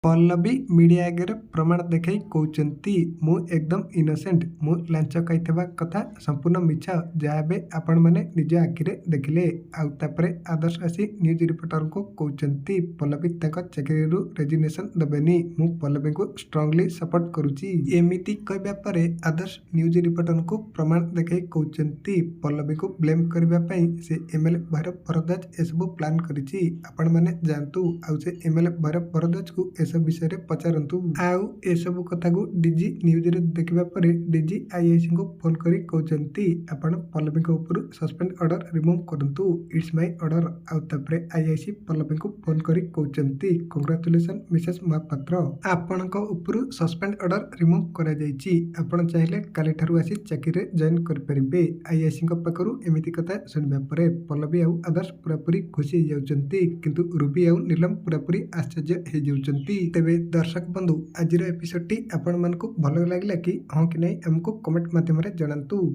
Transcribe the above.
Pallavi media ଆଗରେ ପ୍ରମାଣ ଦେଖାଇ କହୁଛନ୍ତି ମୁଁ ଏକଦମ ଇନୋସେଣ୍ଟ, ମୁଁ ଲାଞ୍ଚ ଖାଇଥିବା କଥା ସମ୍ପୂର୍ଣ୍ଣ ମିଛ, ଯାହା ଏବେ ଆପଣମାନେ ନିଜ ଆଖିରେ ଦେଖିଲେ। ଆଉ ତାପରେ ଆଦର୍ଶ ଆସି ନ୍ୟୁଜ ରିପୋର୍ଟରଙ୍କୁ କହୁଛନ୍ତି ପଲ୍ଲବୀ ତାଙ୍କ ଚାକିରିରୁ ରେଜିଗ୍ନେସନ ଦେବେନି। ମୁଁ ପଲ୍ଲବୀଙ୍କୁ ଷ୍ଟ୍ରଙ୍ଗଲି ସପୋର୍ଟ କରୁଛି। ଏମିତି କହିବା ପରେ ଆଦର୍ଶ ନ୍ୟୁଜ ରିପୋର୍ଟରଙ୍କୁ ପ୍ରମାଣ ଦେଖାଇ କହୁଛନ୍ତି ପଲ୍ଲବୀଙ୍କୁ ବ୍ଲେମ କରିବା ପାଇଁ ସେ ଏମଏଲଏ ଭୈରବ ଭରଦ୍ୱାଜ ଏସବୁ ପ୍ଲାନ କରିଛି। ଆପଣମାନେ ଯାଆନ୍ତୁ ଆଉ ସେ ଏମଏଲଏ ଭୈରବ ଭରଦ୍ୱାଜକୁ ଏସବୁ ବିଷୟରେ ପଚାରନ୍ତୁ। ଆଉ ଏସବୁ କଥାକୁ ଡିଜି ନ୍ୟୁଜରେ ଦେଖିବା ପରେ ଡିଜି ଆଇଆଇସିଙ୍କୁ ଫୋନ କରି କହୁଛନ୍ତି ଆପଣ ପଲ୍ଲବୀଙ୍କ ଉପରୁ ସସ୍ପେଣ୍ଡ ଅର୍ଡର ରିମୁଭ କରନ୍ତୁ, ଇଟ୍ସ ମାଇ ଅର୍ଡର। ଆଉ ତାପରେ ଆଇଆଇସି ପଲ୍ଲବୀଙ୍କୁ ଫୋନ କରି କହୁଛନ୍ତି କଂଗ୍ରାଚୁଲେସନ ମିସେସ ମହାପାତ୍ର, ଆପଣଙ୍କ ଉପରୁ ସସ୍ପେଣ୍ଡ ଅର୍ଡର ରିମୁଭ କରାଯାଇଛି। ଆପଣ ଚାହିଁଲେ କାଲିଠାରୁ ଆସି ଚାକିରିରେ ଜଏନ କରିପାରିବେ। ଆଇଆଇସିଙ୍କ ପାଖରୁ ଏମିତି କଥା ଶୁଣିବା ପରେ ପଲ୍ଲବୀ ଆଉ ଆଦର୍ଶ ପୁରାପୁରି ଖୁସି ହେଇଯାଉଛନ୍ତି, କିନ୍ତୁ ରୁବି ଆଉ ନୀଲମ ପୁରାପୁରି ଆଶ୍ଚର୍ଯ୍ୟ ହେଇଯାଉଛନ୍ତି। ତେବେ ଦର୍ଶକ ବନ୍ଧୁ, ଆଜିର ଏପିସୋଡଟି ଆପଣମାନଙ୍କୁ ଭଲ ଲାଗିଲା କି ହଁ କି ନାହିଁ ଆମକୁ କମେଣ୍ଟ ମାଧ୍ୟମରେ ଜଣାନ୍ତୁ।